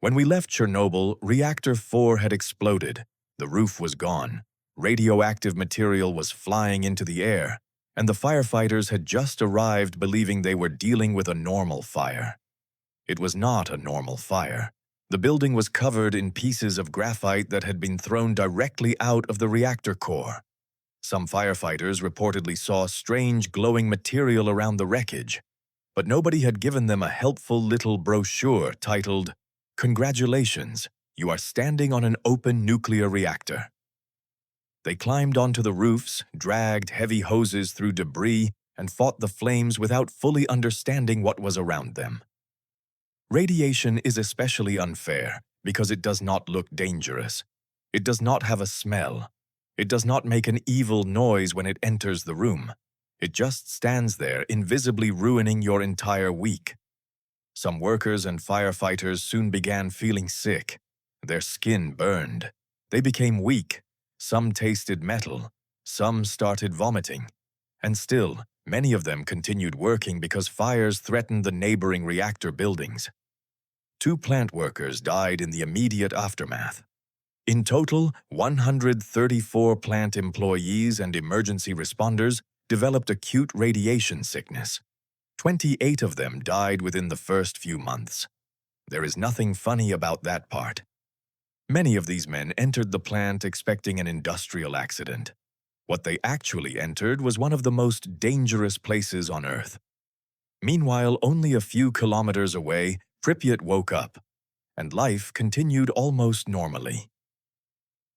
When we left Chernobyl, Reactor 4 had exploded. The roof was gone. Radioactive material was flying into the air, and the firefighters had just arrived believing they were dealing with a normal fire. It was not a normal fire. The building was covered in pieces of graphite that had been thrown directly out of the reactor core. Some firefighters reportedly saw strange glowing material around the wreckage, but nobody had given them a helpful little brochure titled, "Congratulations, you are standing on an open nuclear reactor." They climbed onto the roofs, dragged heavy hoses through debris, and fought the flames without fully understanding what was around them. Radiation is especially unfair because it does not look dangerous. It does not have a smell. It does not make an evil noise when it enters the room. It just stands there, invisibly ruining your entire week. Some workers and firefighters soon began feeling sick. Their skin burned. They became weak. Some tasted metal. Some started vomiting. And still, many of them continued working because fires threatened the neighboring reactor buildings. 2 plant workers died in the immediate aftermath. In total, 134 plant employees and emergency responders developed acute radiation sickness. 28 of them died within the first few months. There is nothing funny about that part. Many of these men entered the plant expecting an industrial accident. What they actually entered was one of the most dangerous places on Earth. Meanwhile, only a few kilometers away, Pripyat woke up, and life continued almost normally.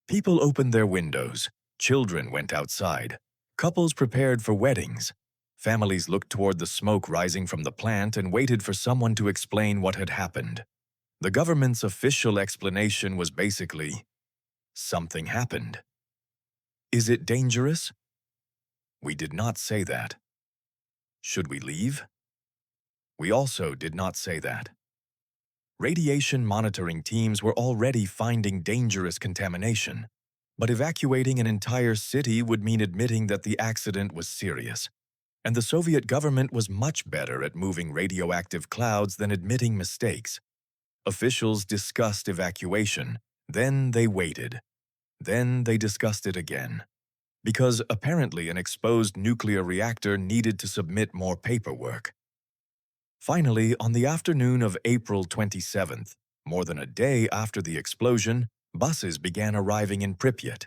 People opened their windows, children went outside, couples prepared for weddings, families looked toward the smoke rising from the plant and waited for someone to explain what had happened. The government's official explanation was basically, something happened. Is it dangerous? We did not say that. Should we leave? We also did not say that. Radiation monitoring teams were already finding dangerous contamination, but evacuating an entire city would mean admitting that the accident was serious, and the Soviet government was much better at moving radioactive clouds than admitting mistakes. Officials discussed evacuation, then they waited. Then they discussed it again, because apparently an exposed nuclear reactor needed to submit more paperwork. Finally, on the afternoon of April 27th, more than a day after the explosion, buses began arriving in Pripyat.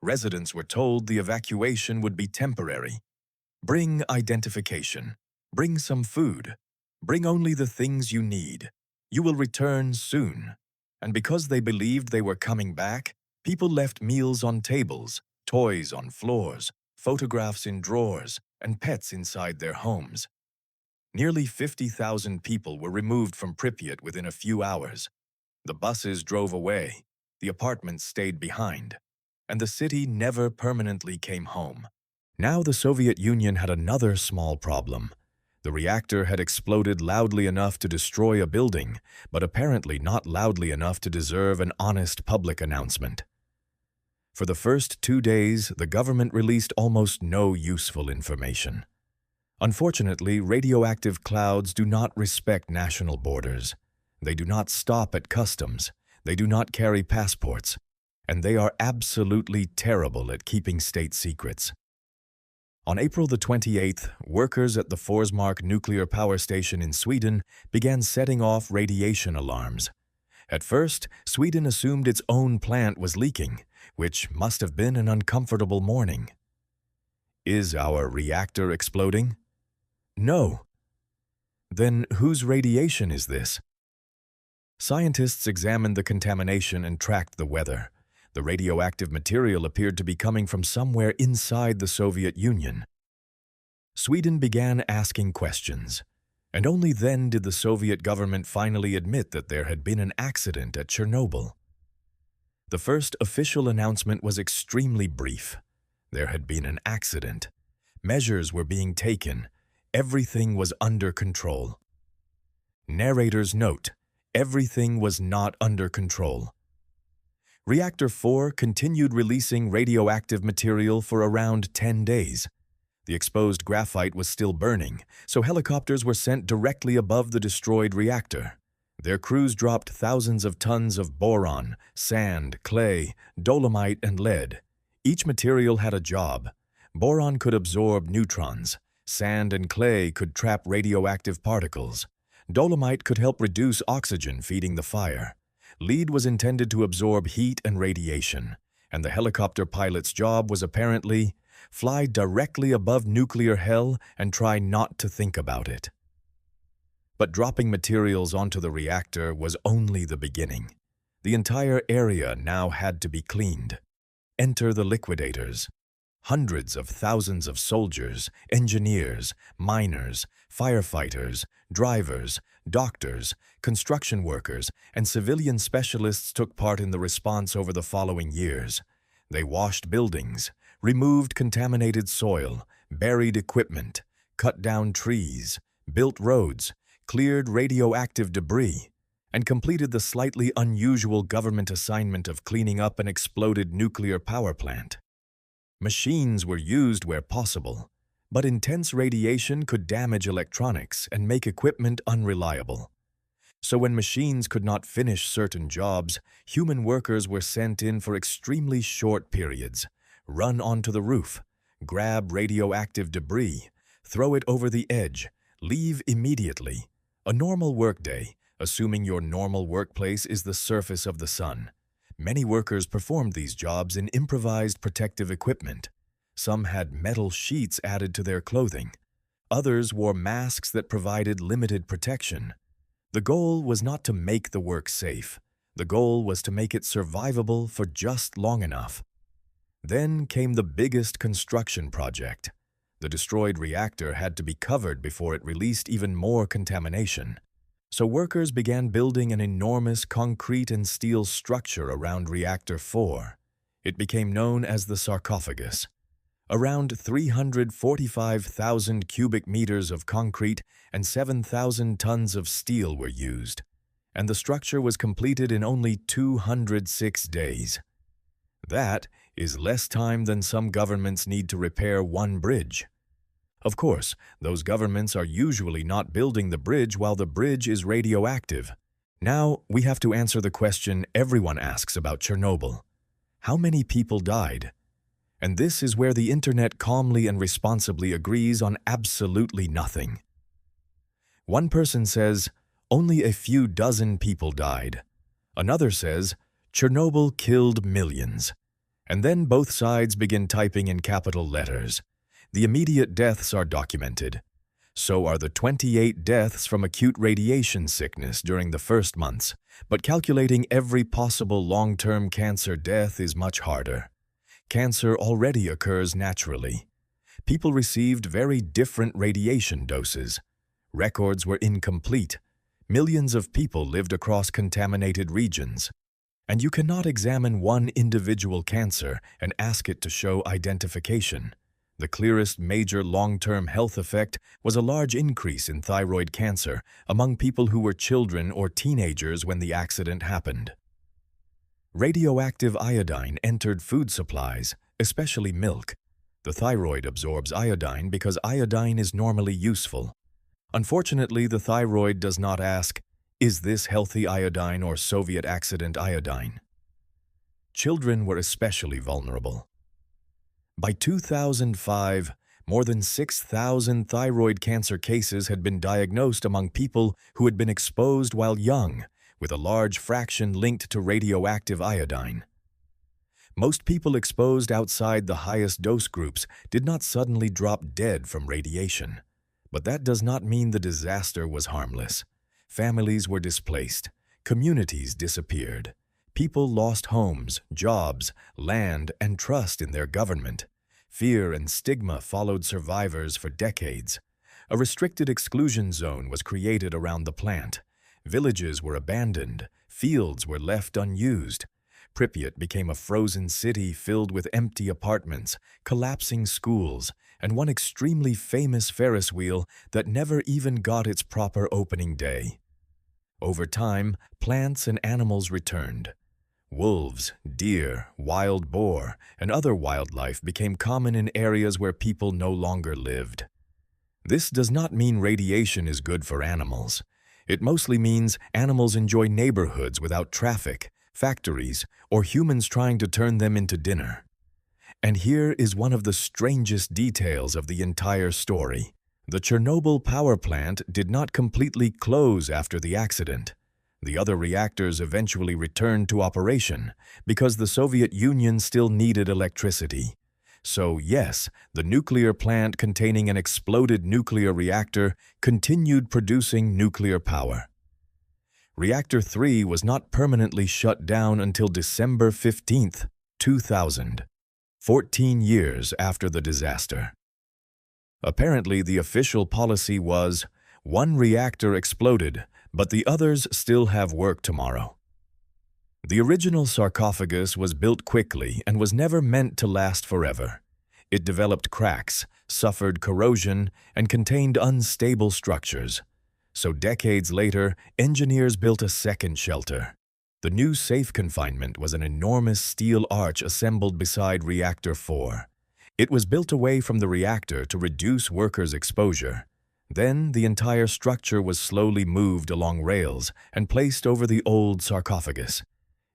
Residents were told the evacuation would be temporary. Bring identification. Bring some food. Bring only the things you need. You will return soon. And because they believed they were coming back, people left meals on tables, toys on floors, photographs in drawers, and pets inside their homes. Nearly 50,000 people were removed from Pripyat within a few hours. The buses drove away, the apartments stayed behind, and the city never permanently came home. Now the Soviet Union had another small problem. The reactor had exploded loudly enough to destroy a building, but apparently not loudly enough to deserve an honest public announcement. For the first 2 days, the government released almost no useful information. Unfortunately, radioactive clouds do not respect national borders. They do not stop at customs. They do not carry passports. And they are absolutely terrible at keeping state secrets. On April the 28th, workers at the Forsmark nuclear power station in Sweden began setting off radiation alarms. At first, Sweden assumed its own plant was leaking, which must have been an uncomfortable morning. Is our reactor exploding? No. Then whose radiation is this? Scientists examined the contamination and tracked the weather. The radioactive material appeared to be coming from somewhere inside the Soviet Union. Sweden began asking questions, and only then did the Soviet government finally admit that there had been an accident at Chernobyl. The first official announcement was extremely brief. There had been an accident. Measures were being taken. Everything was under control. Narrator's note: everything was not under control. Reactor 4 continued releasing radioactive material for around 10 days. The exposed graphite was still burning, so helicopters were sent directly above the destroyed reactor. Their crews dropped thousands of tons of boron, sand, clay, dolomite, and lead. Each material had a job. Boron could absorb neutrons. Sand and clay could trap radioactive particles. Dolomite could help reduce oxygen feeding the fire. Lead was intended to absorb heat and radiation, and the helicopter pilot's job was apparently fly directly above nuclear hell and try not to think about it. But dropping materials onto the reactor was only the beginning. The entire area now had to be cleaned. Enter the liquidators. Hundreds of thousands of soldiers, engineers, miners, firefighters, drivers, doctors, construction workers, and civilian specialists took part in the response over the following years. They washed buildings, removed contaminated soil, buried equipment, cut down trees, built roads, cleared radioactive debris, and completed the slightly unusual government assignment of cleaning up an exploded nuclear power plant. Machines were used where possible, but intense radiation could damage electronics and make equipment unreliable. So when machines could not finish certain jobs, human workers were sent in for extremely short periods, run onto the roof, grab radioactive debris, throw it over the edge, leave immediately. A normal workday, assuming your normal workplace is the surface of the sun. Many workers performed these jobs in improvised protective equipment. Some had metal sheets added to their clothing. Others wore masks that provided limited protection. The goal was not to make the work safe. The goal was to make it survivable for just long enough. Then came the biggest construction project. The destroyed reactor had to be covered before it released even more contamination. So workers began building an enormous concrete and steel structure around Reactor 4. It became known as the sarcophagus. Around 345,000 cubic meters of concrete and 7,000 tons of steel were used, and the structure was completed in only 206 days. That is less time than some governments need to repair one bridge. Of course, those governments are usually not building the bridge while the bridge is radioactive. Now, we have to answer the question everyone asks about Chernobyl. How many people died? And this is where the internet calmly and responsibly agrees on absolutely nothing. One person says, only a few dozen people died. Another says, Chernobyl killed millions. And then both sides begin typing in capital letters. The immediate deaths are documented. So are the 28 deaths from acute radiation sickness during the first months, but calculating every possible long-term cancer death is much harder. Cancer already occurs naturally. People received very different radiation doses. Records were incomplete. Millions of people lived across contaminated regions. And you cannot examine one individual cancer and ask it to show identification. The clearest major long-term health effect was a large increase in thyroid cancer among people who were children or teenagers when the accident happened. Radioactive iodine entered food supplies, especially milk. The thyroid absorbs iodine because iodine is normally useful. Unfortunately, the thyroid does not ask, is this healthy iodine or Soviet accident iodine? Children were especially vulnerable. By 2005, more than 6,000 thyroid cancer cases had been diagnosed among people who had been exposed while young, with a large fraction linked to radioactive iodine. Most people exposed outside the highest dose groups did not suddenly drop dead from radiation. But that does not mean the disaster was harmless. Families were displaced. Communities disappeared. People lost homes, jobs, land, and trust in their government. Fear and stigma followed survivors for decades. A restricted exclusion zone was created around the plant. Villages were abandoned. Fields were left unused. Pripyat became a frozen city filled with empty apartments, collapsing schools, and one extremely famous Ferris wheel that never even got its proper opening day. Over time, plants and animals returned. Wolves, deer, wild boar, and other wildlife became common in areas where people no longer lived. This does not mean radiation is good for animals. It mostly means animals enjoy neighborhoods without traffic, factories, or humans trying to turn them into dinner. And here is one of the strangest details of the entire story. The Chernobyl power plant did not completely close after the accident. The other reactors eventually returned to operation because the Soviet Union still needed electricity. So yes, the nuclear plant containing an exploded nuclear reactor continued producing nuclear power. Reactor 3 was not permanently shut down until December 15, 2000, 14 years after the disaster. Apparently, the official policy was, one reactor exploded, but the others still have work tomorrow. The original sarcophagus was built quickly and was never meant to last forever. It developed cracks, suffered corrosion, and contained unstable structures. So decades later, engineers built a second shelter. The new safe confinement was an enormous steel arch assembled beside Reactor 4. It was built away from the reactor to reduce workers' exposure. Then the entire structure was slowly moved along rails and placed over the old sarcophagus.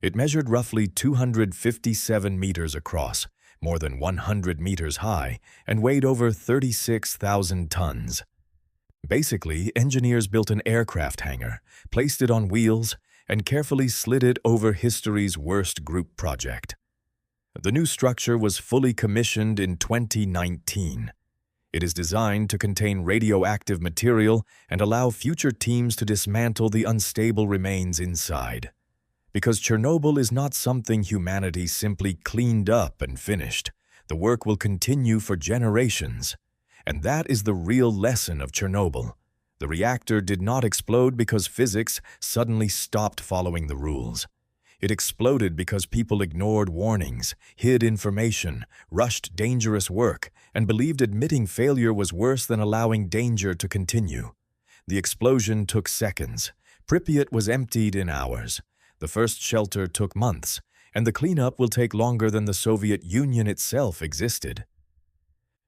It measured roughly 257 meters across, more than 100 meters high, and weighed over 36,000 tons. Basically, engineers built an aircraft hangar, placed it on wheels, and carefully slid it over history's worst group project. The new structure was fully commissioned in 2019. It is designed to contain radioactive material and allow future teams to dismantle the unstable remains inside. Because Chernobyl is not something humanity simply cleaned up and finished. The work will continue for generations. And that is the real lesson of Chernobyl. The reactor did not explode because physics suddenly stopped following the rules. It exploded because people ignored warnings, hid information, rushed dangerous work, and believed admitting failure was worse than allowing danger to continue. The explosion took seconds. Pripyat was emptied in hours. The first shelter took months, and the cleanup will take longer than the Soviet Union itself existed.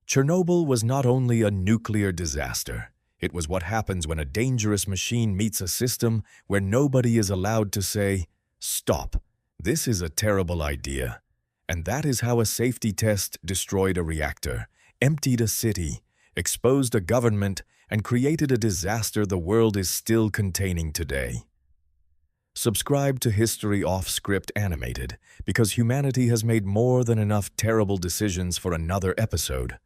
Chernobyl was not only a nuclear disaster. It was what happens when a dangerous machine meets a system where nobody is allowed to say, "Stop, this is a terrible idea." And that is how a safety test destroyed a reactor, emptied a city, exposed a government, and created a disaster the world is still containing today. Subscribe to History Off Script Animated because humanity has made more than enough terrible decisions for another episode.